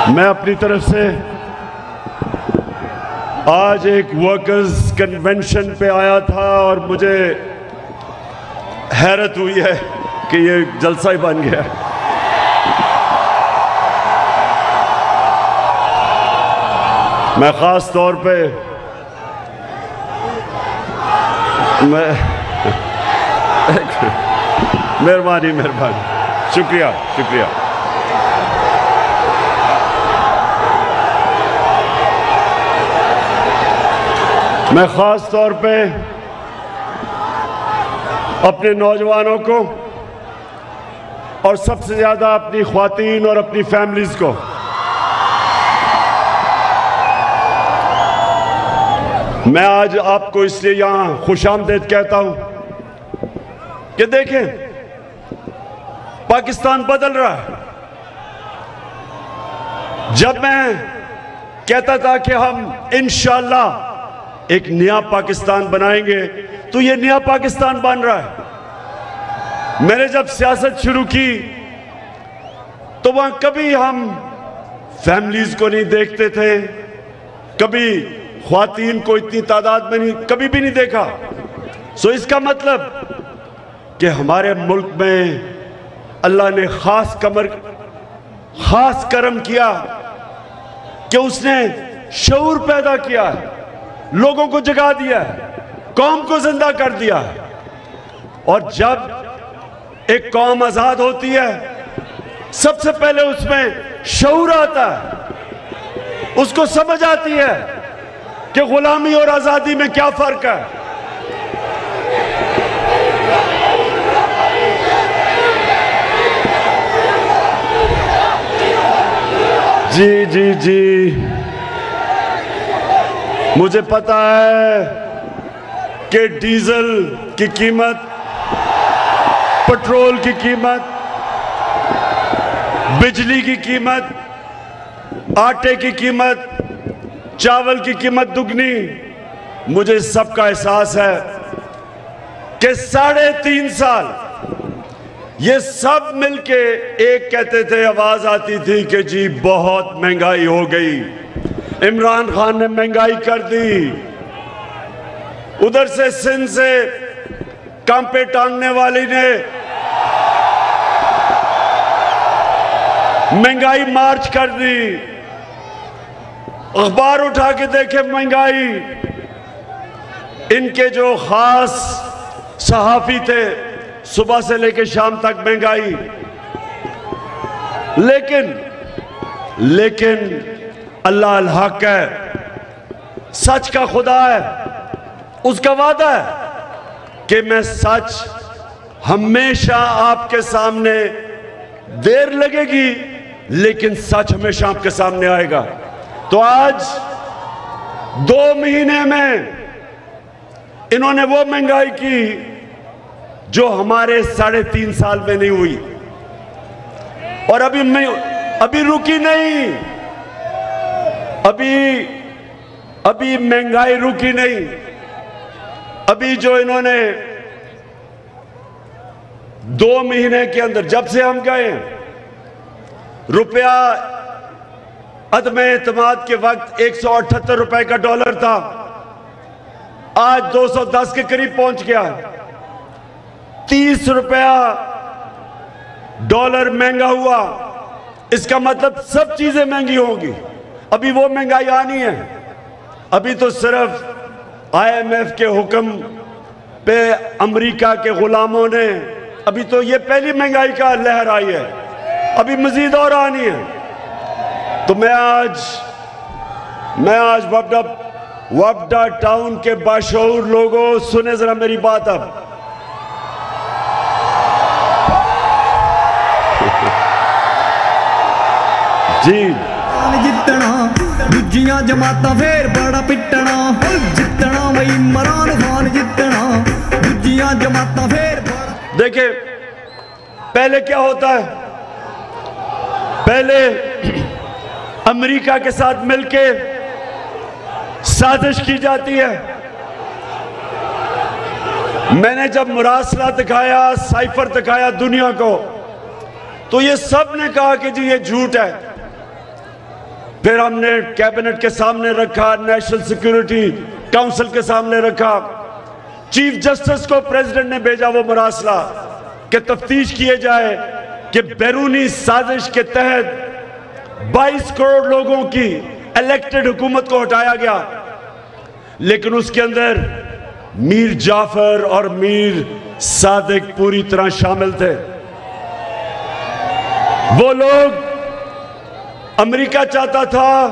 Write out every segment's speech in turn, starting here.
मैं अपनी तरफ से आज एक वर्कर्स कन्वेंशन पे आया था और मुझे हैरत हुई है कि ये जलसा ही बन गया। मैं ख़ास तौर पे मेहरबानी शुक्रिया शुक्रिया। मैं ख़ास तौर पे अपने नौजवानों को और सबसे ज़्यादा अपनी ख्वातीन और अपनी फैमिलीज़ को मैं आज आपको इसलिए यहाँ खुशामदीद कहता हूँ कि देखें, पाकिस्तान बदल रहा है। जब मैं कहता था कि हम इंशाअल्लाह एक नया पाकिस्तान बनाएंगे, तो ये नया पाकिस्तान बन रहा है। मैंने जब सियासत शुरू की तो वहां कभी हम फैमिलीज को नहीं देखते थे, कभी ख्वातीन को इतनी तादाद में कभी भी नहीं देखा। सो इसका मतलब कि हमारे मुल्क में अल्लाह ने खास करम किया कि उसने शऊर पैदा किया है, लोगों को जगा दिया है, कौम को जिंदा कर दिया है। और जब एक कौम आजाद होती है, सबसे पहले उसमें शऊर आता है, उसको समझ आती है कि गुलामी और आजादी में क्या फर्क है। जी जी जी, मुझे पता है कि डीजल की कीमत, पेट्रोल की कीमत, बिजली की कीमत, आटे की कीमत, चावल की कीमत दुगनी। मुझे सबका एहसास है कि 3.5 साल ये सब मिलके एक कहते थे, आवाज आती थी कि जी बहुत महंगाई हो गई। इमरान खान ने महंगाई कर दी, उधर से सिंध से कांपे टांगने वाली ने महंगाई मार्च कर दी। अखबार उठा के देखे महंगाई। इनके जो खास सहाफी थे, सुबह से लेकर शाम तक महंगाई। लेकिन अल्लाह अल हक है, सच का खुदा है, उसका वादा है कि मैं सच हमेशा आपके सामने, देर लगेगी लेकिन सच हमेशा आपके सामने आएगा। तो आज 2 महीने में इन्होंने वो महंगाई की जो हमारे 3.5 साल में नहीं हुई। और अभी रुकी नहीं, अभी महंगाई रुकी नहीं। अभी जो इन्होंने 2 महीने के अंदर, जब से हम गए, रुपया अदम एतमाद के वक्त 178 रुपए का डॉलर था, आज 210 के करीब पहुंच गया। 30 रुपया डॉलर महंगा हुआ, इसका मतलब सब चीजें महंगी होंगी। अभी वो महंगाई आनी है। अभी तो सिर्फ IMF के हुक्म पे अमेरिका के गुलामों ने, अभी तो ये पहली महंगाई का लहर आई है, अभी मजीद और आनी है। तो मैं आज वबडा टाउन के बाशऊर लोगों, सुने जरा मेरी बात। अब जी, जितना दूजियां जमाता फिर बड़ा पिटना, जितना वही इमरान खान जितना दूजियां जमाता फिर। देखिए, पहले क्या होता है, पहले अमेरिका के साथ मिलके साजिश की जाती है। मैंने जब मुरासला दिखाया, साइफर दिखाया दुनिया को, तो ये सब ने कहा कि जी ये झूठ है। फिर हमने कैबिनेट के सामने रखा, नेशनल सिक्योरिटी काउंसिल के सामने रखा, चीफ जस्टिस को प्रेसिडेंट ने भेजा वो मरासला कि तफ्तीश किए जाए कि बैरूनी साजिश के तहत 22 करोड़ लोगों की इलेक्टेड हुकूमत को हटाया गया, लेकिन उसके अंदर मीर जाफर और मीर सादिक पूरी तरह शामिल थे। वो लोग, अमेरिका चाहता था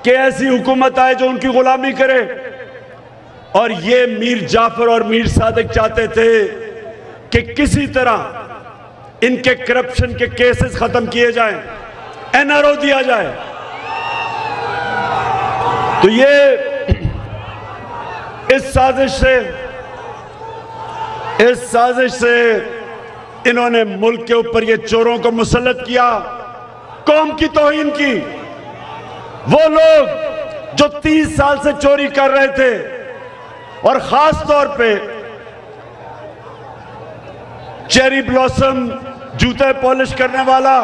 कि ऐसी हुकूमत आए जो उनकी गुलामी करे, और ये मीर जाफर और मीर सादिक चाहते थे कि किसी तरह इनके करप्शन के केसेस खत्म किए जाएं, एनआरओ दिया जाए। तो ये इस साजिश से इन्होंने मुल्क के ऊपर ये चोरों को मुसल्लत किया, कौम की तौहीन की। वो लोग जो 30 साल से चोरी कर रहे थे, और खास तौर पे चेरी ब्लॉसम जूते पॉलिश करने वाला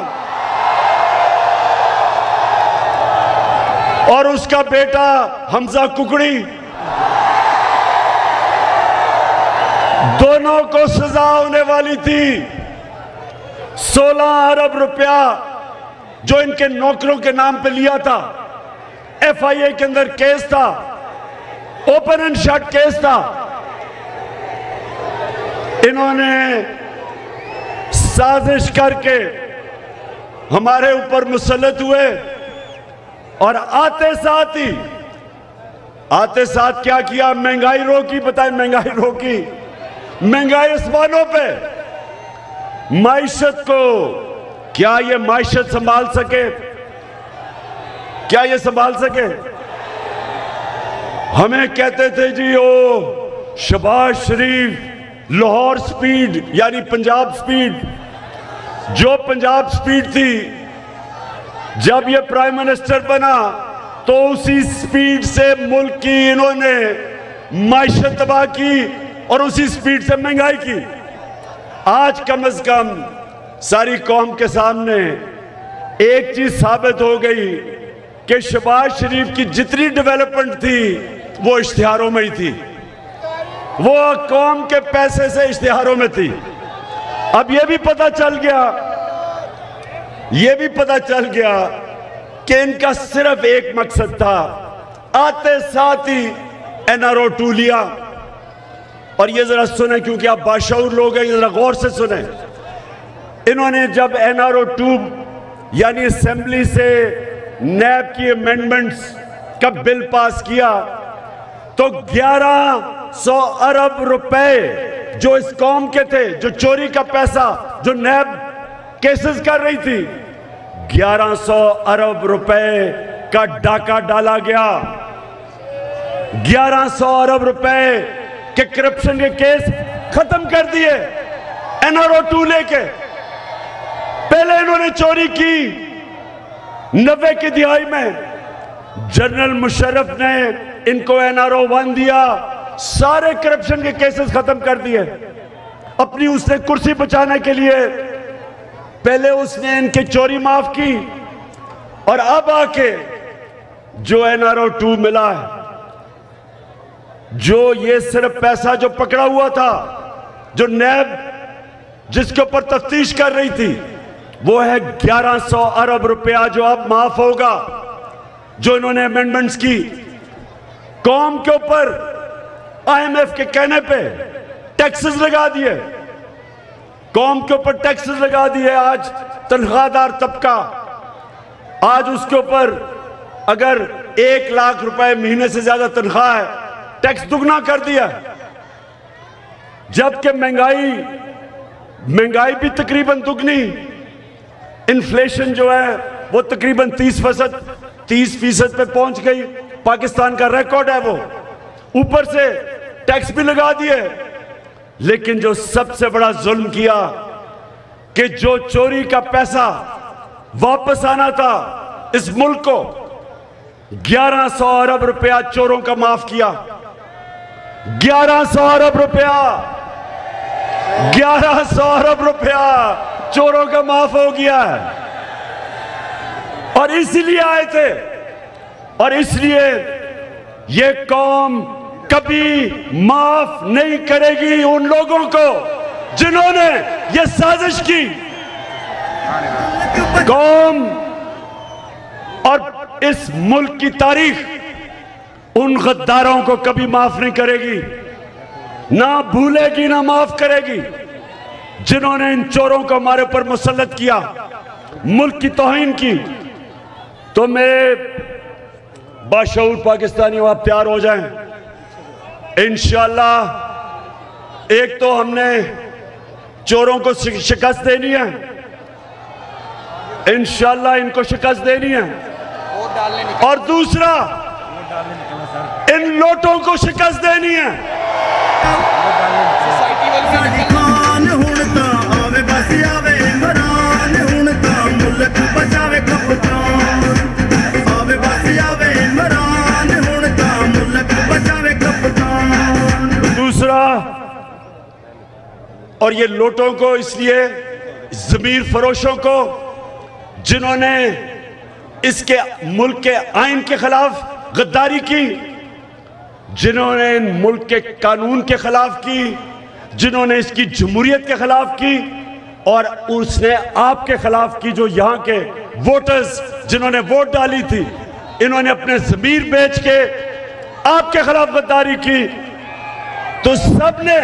और उसका बेटा हमजा कुकड़ी, दोनों को सजा होने वाली थी। 16 अरब रुपया जो इनके नौकरों के नाम पे लिया था, एफआईए के अंदर केस था, ओपन एंड शट केस था। इन्होंने साजिश करके हमारे ऊपर मुसल्लत हुए, और आते साथ क्या किया? महंगाई रोकी। बताएं, महंगाई रोकी, महंगाई आसमानों पे। माइशत को, क्या ये माइशत संभाल सके? क्या ये संभाल सके? हमें कहते थे जी ओ शहबाज शरीफ लाहौर स्पीड, यानी पंजाब स्पीड, जो पंजाब स्पीड थी, जब ये प्राइम मिनिस्टर बना तो उसी स्पीड से मुल्क की इन्होंने माइशत तबाह की और उसी स्पीड से महंगाई की। आज कम से कम सारी कौम के सामने एक चीज साबित हो गई कि शहबाज शरीफ की जितनी डेवलपमेंट थी वो इश्तिहारों में ही थी, वो कौम के पैसे से इश्तिहारों में थी। अब ये भी पता चल गया कि इनका सिर्फ एक मकसद था, आते साथ ही एनआरओ 2 लिया। और ये जरा सुने, क्योंकि आप बाशऊर लोग हैं, जरा गौर से सुने। इन्होंने जब एनआरओ 2 यानी असेंबली से नैब की अमेंडमेंट्स का बिल पास किया, तो 1100 अरब रुपए जो इस कौम के थे, जो चोरी का पैसा जो नैब केसेस कर रही थी, 1100 अरब रुपए का डाका डाला गया। 1100 अरब रुपए के करप्शन के केस खत्म कर दिए एनआरओ 2 लेके। पहले इन्होंने चोरी की 90 की दिहाई में, जनरल मुशर्रफ ने इनको एनआरओ 1 दिया, सारे करप्शन के केसेस खत्म कर दिए। अपनी उसने कुर्सी बचाने के लिए पहले उसने इनकी चोरी माफ की, और अब आके जो एनआरओ 2 मिला है, जो ये सिर्फ पैसा जो पकड़ा हुआ था, जो नैब जिसके ऊपर तफ्तीश कर रही थी, वो है 1100 अरब रुपया जो अब माफ होगा। जो इन्होंने अमेंडमेंट्स की, कौम के ऊपर आईएमएफ के कहने पे टैक्सेस लगा दिए, कौम के ऊपर टैक्सेस लगा दिए। आज तनख्वाहदार तबका, आज उसके ऊपर अगर 1 लाख रुपए महीने से ज्यादा तनख्वाह है, टैक्स दुगना कर दिया। जबकि महंगाई भी तकरीबन दुगनी, इन्फ्लेशन जो है वो तकरीबन 30% पे पहुंच गई। पाकिस्तान का रिकॉर्ड है वो। ऊपर से टैक्स भी लगा दिए। लेकिन जो सबसे बड़ा जुल्म किया कि जो चोरी का पैसा वापस आना था इस मुल्क को, 1100 अरब रुपया चोरों का माफ किया। 1100 अरब रुपया, 1100 अरब रुपया चोरों का माफ हो गया है। और इसीलिए आए थे और इसलिए ये कौम कभी माफ नहीं करेगी उन लोगों को जिन्होंने ये साजिश की। कौम और इस मुल्क की तारीख उन गद्दारों को कभी माफ नहीं करेगी, ना भूलेगी ना माफ करेगी जिन्होंने इन चोरों को हमारे ऊपर मुसल्लत किया, मुल्क की तौहीन की। तो मेरे बाशऊर पाकिस्तानियों, आप तैयार हो जाएं। इंशाअल्लाह एक तो हमने चोरों को शिकस्त देनी है, इंशाअल्लाह इनको शिकस्त देनी है, और दूसरा इन लोटों को शिकस्त देनी है। दूसरा, और ये लोटों को इसलिए, ज़मीर फरोशों को जिन्होंने इसके मुल्क के आइन के खिलाफ गद्दारी की, जिन्होंने इन मुल्क के कानून के खिलाफ की, जिन्होंने इसकी जमहूरियत के खिलाफ की, और उसने आपके खिलाफ की, जो यहाँ के वोटर्स जिन्होंने वोट डाली थी, इन्होंने अपने ज़मीर बेच के आपके खिलाफ गद्दारी की। तो सबने,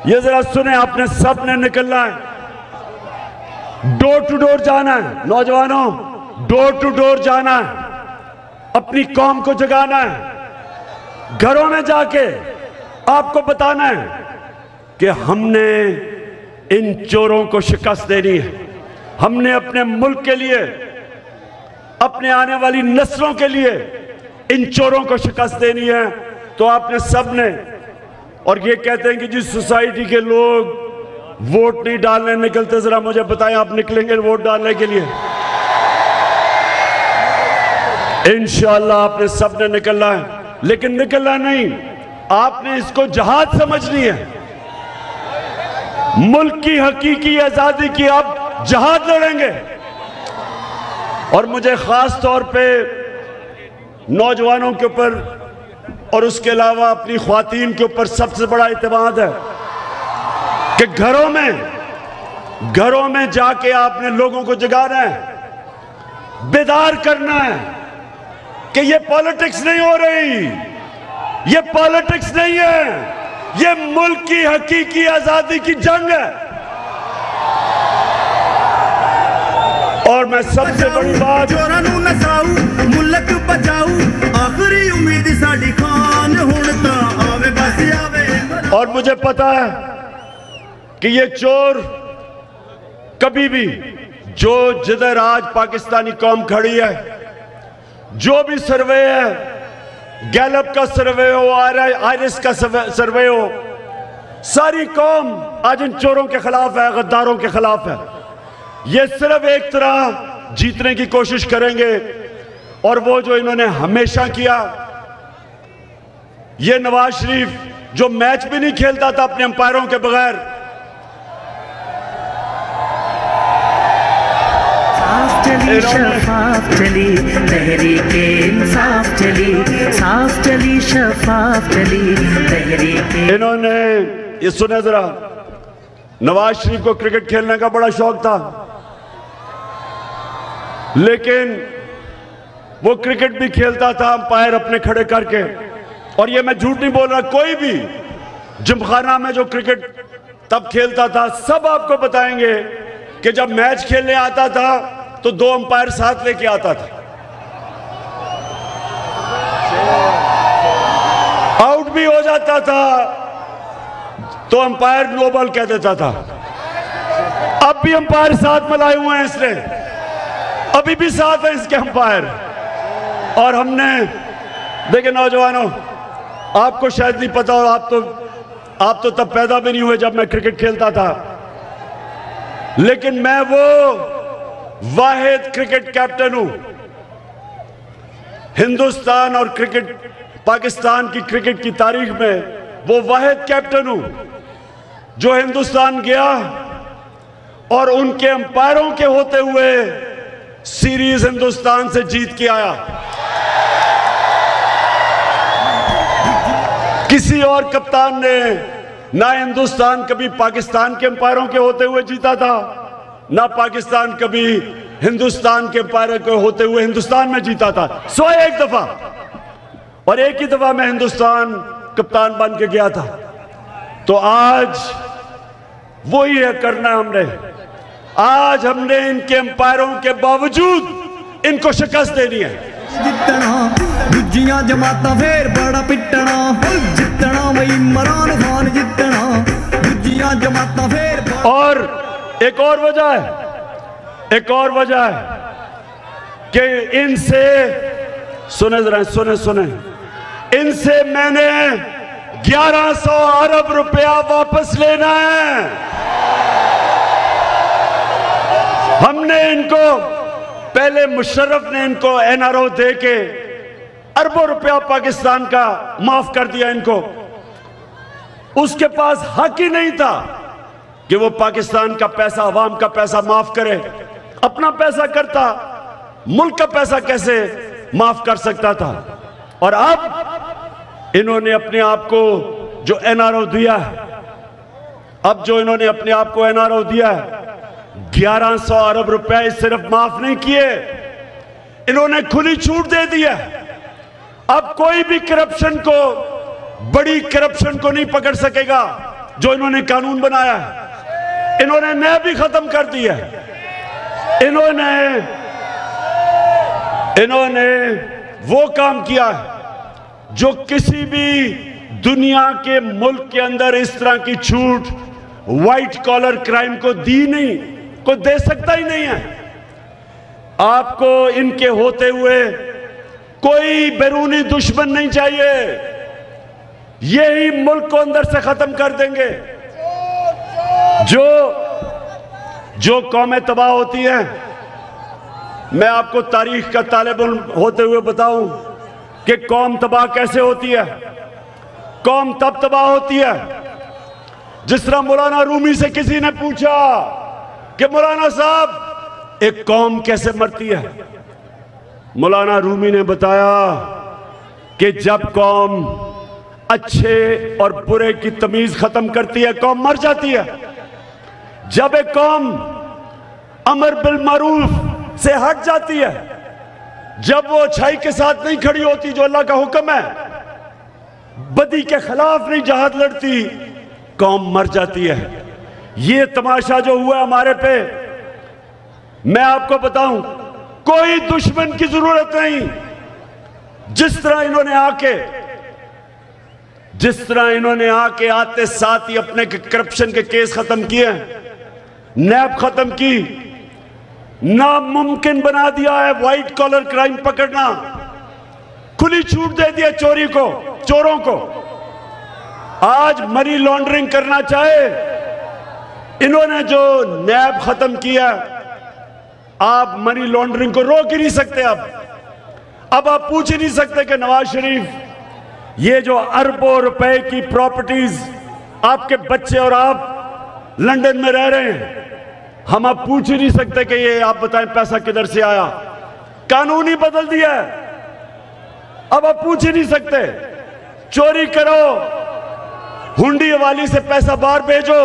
ये जरा सुने, आपने सबने निकलना है, डोर टू डोर जाना है। नौजवानों, डोर टू डोर जाना है, अपनी कौम को जगाना है, घरों में जाके आपको बताना है कि हमने इन चोरों को शिकस्त देनी है, हमने अपने मुल्क के लिए, अपने आने वाली नस्लों के लिए इन चोरों को शिकस्त देनी है। तो आपने सबने, और ये कहते हैं कि जिस सोसाइटी के लोग वोट नहीं डालने निकलते, जरा मुझे बताएं आप निकलेंगे वोट डालने के लिए? इंशाअल्लाह आपने सबने निकलना है, लेकिन निकलना नहीं, आपने इसको जहाद समझनी है। मुल्क की हकीकी आजादी की आप जहाद लड़ेंगे। और मुझे खास तौर पे नौजवानों के ऊपर और उसके अलावा अपनी ख्वातीन के ऊपर सबसे बड़ा इत्मीनान है कि घरों में जाके आपने लोगों को जगाना है, बेदार करना है कि ये पॉलिटिक्स नहीं हो रही, ये पॉलिटिक्स नहीं है, ये मुल्क की हकीकी आजादी की जंग है। और मैं सबसे बड़ी बात, मुल्क बचाऊ, आखिरी उम्मीद साडी खान हुण तां आवे बस आवे। और मुझे पता है कि ये चोर कभी भी, जो जिधर आज पाकिस्तानी कौम खड़ी है, जो भी सर्वे है, गैलप का सर्वे हो, आयरिस का सर्वे हो, सारी कौम आज इन चोरों के खिलाफ है, गद्दारों के खिलाफ है। ये सिर्फ एक तरह जीतने की कोशिश करेंगे, और वो जो इन्होंने हमेशा किया, ये नवाज शरीफ जो मैच भी नहीं खेलता था अपने अंपायरों के बगैर, शफाफ चली तहरीके इंसाफ चली, साफ चली शफाफ चली तहरीके। इन्होंने, ये सुने जरा, नवाज शरीफ को क्रिकेट खेलने का बड़ा शौक था, लेकिन वो क्रिकेट भी खेलता था अंपायर अपने खड़े करके। और ये मैं झूठ नहीं बोल रहा, कोई भी जिमखाना में जो क्रिकेट तब खेलता था, सब आपको बताएंगे कि जब मैच खेलने आता था तो 2 अंपायर साथ लेके आता था, आउट भी हो जाता था तो अंपायर नो बॉल कह देता था। अब भी अंपायर साथ में लाए हुए हैं इसने, अभी भी साथ है इसके अंपायर। और हमने, देखिए नौजवानों, आपको शायद नहीं पता, और आप तो तब पैदा भी नहीं हुए जब मैं क्रिकेट खेलता था, लेकिन मैं वो वाहिद क्रिकेट कैप्टन हूं हिंदुस्तान और क्रिकेट, पाकिस्तान की क्रिकेट की तारीख में, वो वाहिद कैप्टन हूं जो हिंदुस्तान गया और उनके अंपायरों के होते हुए सीरीज हिंदुस्तान से जीत के आया। किसी और कप्तान ने ना हिंदुस्तान कभी पाकिस्तान के एम्पायरों के होते हुए जीता था, ना पाकिस्तान कभी हिंदुस्तान के एम्पायर के होते हुए हिंदुस्तान में जीता था। सोए एक दफा, और एक ही दफा मैं हिंदुस्तान कप्तान बन के गया था। तो आज वही है करना हमने। आज हमने इनके एम्पायरों के बावजूद इनको शिकस्त देनी है। जितना दूजियां जमाता फिर बड़ा पिटना, जितना वही इमरान खान जितना दूजियां जमाता फिर। और एक और वजह है, एक और वजह है कि इनसे सुने जरा, सुने इनसे मैंने 1100 अरब रुपया वापस लेना है। हमने इनको पहले मुशर्रफ ने इनको एनआरओ दे के अरबों रुपया पाकिस्तान का माफ कर दिया इनको। उसके पास हक ही नहीं था कि वो पाकिस्तान का पैसा, अवाम का पैसा माफ करे। अपना पैसा करता, मुल्क का पैसा कैसे माफ कर सकता था? और अब इन्होंने अपने आप को जो एनआरओ दिया है, अब जो इन्होंने अपने आप को एनआरओ दिया है, 1100 अरब रुपए सिर्फ माफ नहीं किए, इन्होंने खुली छूट दे दी है। अब कोई भी करप्शन को, बड़ी करप्शन को नहीं पकड़ सकेगा जो इन्होंने कानून बनाया है। इन्होंने न्याय भी खत्म कर दिया है। इन्होंने वो काम किया है जो किसी भी दुनिया के मुल्क के अंदर इस तरह की छूट व्हाइट कॉलर क्राइम को दी नहीं, को दे सकता ही नहीं है। आपको इनके होते हुए कोई बैरूनी दुश्मन नहीं चाहिए, यही मुल्क को अंदर से खत्म कर देंगे। जो कौमें तबाह होती हैं, मैं आपको तारीख का तालिब होते हुए बताऊं कि कौम तबाह कैसे होती है। कौम तब तबाह होती है जिस तरह मौलाना रूमी से किसी ने पूछा कि मौलाना साहब एक कौम कैसे मरती है। मौलाना रूमी ने बताया कि जब कौम अच्छे और बुरे की तमीज खत्म करती है, कौम मर जाती है। जब एक कौम अमर बिल मारूफ से हट जाती है, जब वो अच्छाई के साथ नहीं खड़ी होती जो अल्लाह का हुक्म है, बदी के खिलाफ नहीं जहाद लड़ती, कौम मर जाती है। ये तमाशा जो हुआ हमारे पे, मैं आपको बताऊं, कोई दुश्मन की जरूरत नहीं। जिस तरह इन्होंने आके आते साथ ही अपने करप्शन के केस खत्म किए, नैब खत्म की, नामुमकिन बना दिया है व्हाइट कॉलर क्राइम पकड़ना, खुली छूट दे दिया चोरों को। आज मनी लॉन्ड्रिंग करना चाहे, इन्होंने जो नैब खत्म किया, आप मनी लॉन्ड्रिंग को रोक ही नहीं सकते। अब आप पूछ ही नहीं सकते कि नवाज शरीफ ये जो अरबों रुपए की प्रॉपर्टीज आपके बच्चे और आप लंदन में रह रहे हैं, हम अब पूछ ही नहीं सकते कि ये आप बताएं पैसा किधर से आया। कानून ही बदल दिया है, अब आप पूछ ही नहीं सकते। चोरी करो, हुंडी वाली से पैसा बाहर भेजो,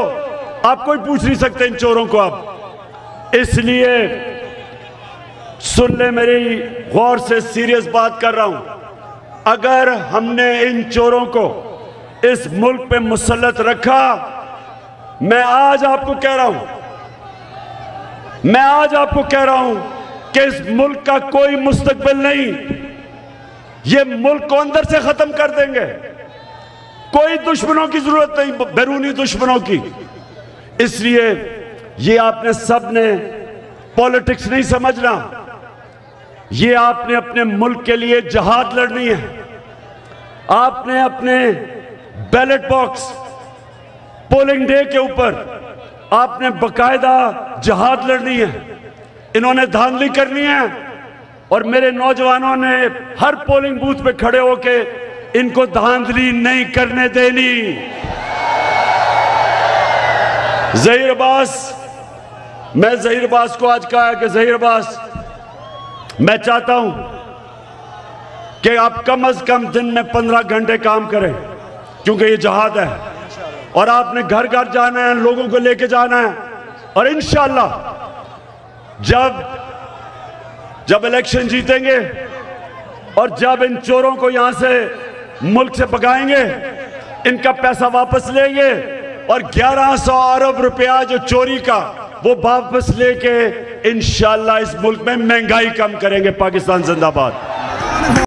आप कोई पूछ नहीं सकते इन चोरों को अब। इसलिए सुन ले, मेरी गौर से सीरियस बात कर रहा हूं। अगर हमने इन चोरों को इस मुल्क पे मुसल्लत रखा, मैं आज आपको कह रहा हूं कि इस मुल्क का कोई मुस्तकबिल नहीं। ये मुल्क को अंदर से खत्म कर देंगे। कोई दुश्मनों की जरूरत नहीं, बैरूनी दुश्मनों की। इसलिए ये आपने सबने पॉलिटिक्स नहीं समझना, ये आपने अपने मुल्क के लिए जहाद लड़नी है। आपने अपने बैलेट बॉक्स, पोलिंग डे के ऊपर आपने बकायदा जहाद लड़नी है। इन्होंने धांधली करनी है और मेरे नौजवानों ने हर पोलिंग बूथ पे खड़े होके इनको धांधली नहीं करने देनी। ज़हीर अब्बास, मैं ज़हीर अब्बास को आज कहा कि ज़हीर अब्बास, मैं चाहता हूं कि आप कम से कम दिन में 15 घंटे काम करें। क्योंकि ये जहाद है और आपने घर घर जाना है, लोगों को लेके जाना है। और इंशाअल्लाह जब इलेक्शन जीतेंगे और जब इन चोरों को यहां से मुल्क से भगाएंगे, इनका पैसा वापस लेंगे और 1100 अरब रुपया जो चोरी का वो वापस लेके इंशाअल्लाह इस मुल्क में महंगाई कम करेंगे। पाकिस्तान जिंदाबाद।